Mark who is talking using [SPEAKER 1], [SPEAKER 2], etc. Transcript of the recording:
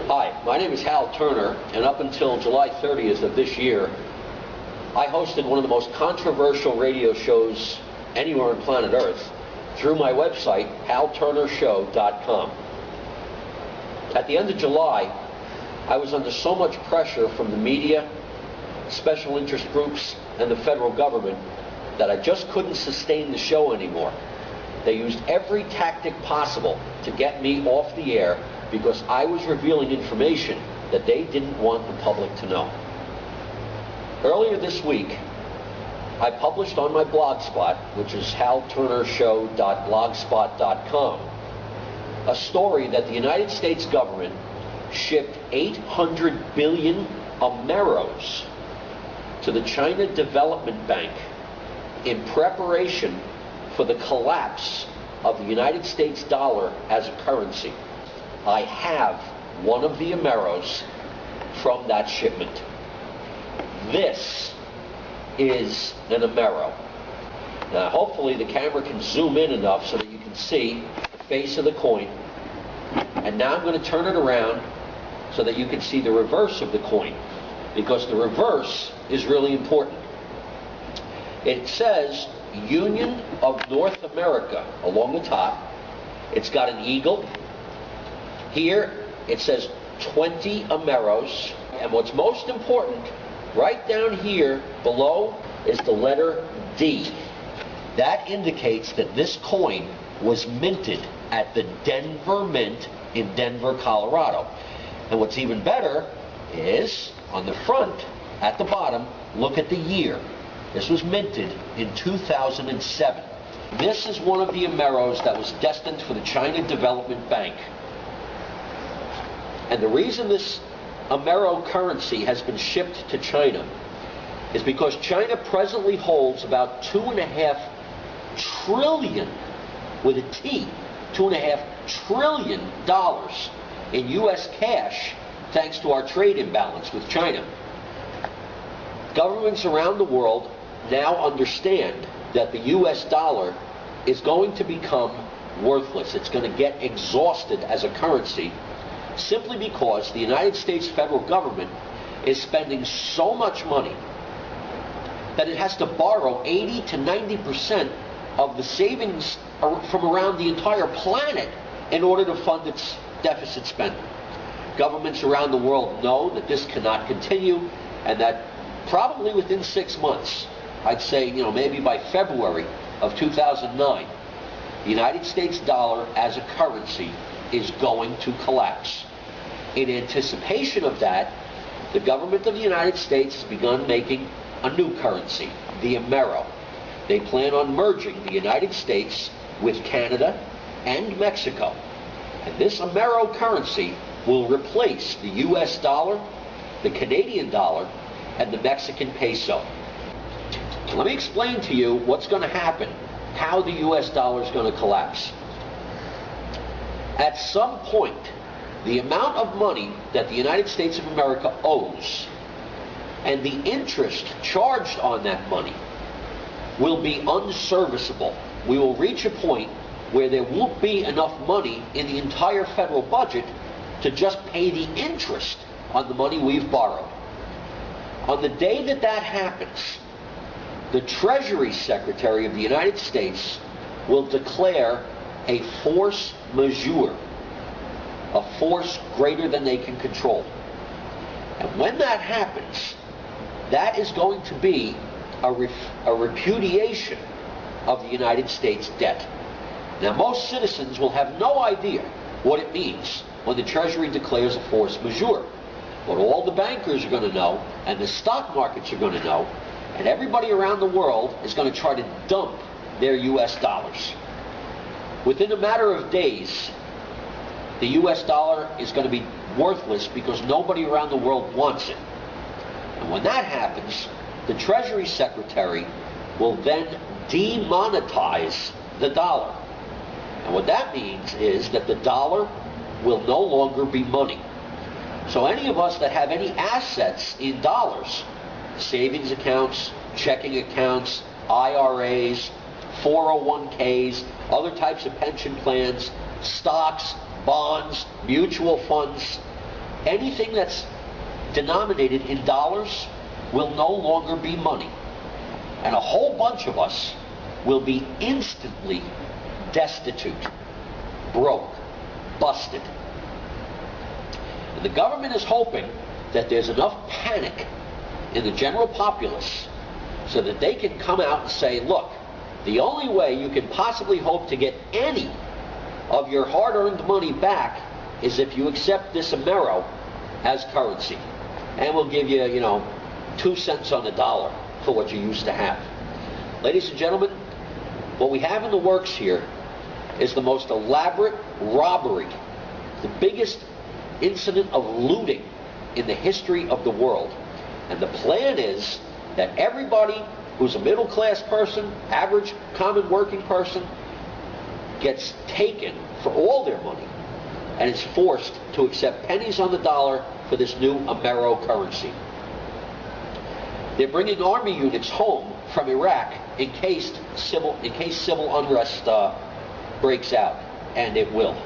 [SPEAKER 1] Hi, my name is Hal Turner, and up until July 30th of this year, I hosted one of the most controversial radio shows anywhere on planet Earth through my website, halturnershow.com. At the end of July, I was under so much pressure from the media, special interest groups, and the federal government that I just couldn't sustain the show anymore. They used every tactic possible to get me off the air because I was revealing information that they didn't want the public to know. Earlier this week, I published on my blog spot, which is halturnershow.blogspot.com, a story that the United States government shipped 800 billion Ameros to the China Development Bank in preparation for the collapse of the United States dollar as a currency. I have one of the Ameros from that shipment. This is an Amero. Now, hopefully the camera can zoom in enough so that you can see the face of the coin. And now I'm going to turn it around so that you can see the reverse of the coin, because the reverse is really important. It says Union of North America along the top. It's got an eagle. Here it says 20 Ameros. And what's most important, right down here below, is the letter D. That indicates that this coin was minted at the Denver Mint in Denver, Colorado. And what's even better is, on the front, at the bottom, look at the year. This was minted in 2007. This is one of the Ameros that was destined for the China Development Bank. And the reason this Amero currency has been shipped to China is because China presently holds about $2.5 trillion, with a T, $2.5 trillion in U.S. cash, thanks to our trade imbalance with China. Governments around the world now understand that the U.S. dollar is going to become worthless. It's going to get exhausted as a currency simply because the United States federal government is spending so much money that it has to borrow 80 to 90% of the savings from around the entire planet in order to fund its deficit spending. Governments around the world know that this cannot continue, and that probably within 6 months, I'd say, maybe by February of 2009, the United States dollar as a currency is going to collapse. In anticipation of that, the government of the United States has begun making a new currency, the Amero. They plan on merging the United States with Canada and Mexico. And this Amero currency will replace the U.S. dollar, the Canadian dollar, and the Mexican peso. Let me explain to you what's going to happen, how the U.S. dollar is going to collapse. At some point, the amount of money that the United States of America owes and the interest charged on that money will be unserviceable. We will reach a point where there won't be enough money in the entire federal budget to just pay the interest on the money we've borrowed. On the day that that happens, the Treasury Secretary of the United States will declare a force majeure, a force greater than they can control. And when that happens, that is going to be a repudiation of the United States debt. Now, most citizens will have no idea what it means when the Treasury declares a force majeure. But all the bankers are going to know, and the stock markets are going to know, and everybody around the world is going to try to dump their U.S. dollars. Within a matter of days, the U.S. dollar is going to be worthless because nobody around the world wants it. And when that happens, the Treasury Secretary will then demonetize the dollar. And what that means is that the dollar will no longer be money. So any of us that have any assets in dollars, savings accounts, checking accounts, IRAs, 401ks, other types of pension plans, stocks, bonds, mutual funds, anything that's denominated in dollars will no longer be money. And a whole bunch of us will be instantly destitute, broke, busted. And the government is hoping that there's enough panic in the general populace so that they can come out and say, look, the only way you can possibly hope to get any of your hard-earned money back is if you accept this Amero as currency. And we'll give you, 2 cents on the dollar for what you used to have. Ladies and gentlemen, what we have in the works here is the most elaborate robbery, the biggest incident of looting in the history of the world. And the plan is that everybody who's a middle-class person, average, common working person, gets taken for all their money and is forced to accept pennies on the dollar for this new Amero currency. They're bringing army units home from Iraq in case civil unrest breaks out, and it will.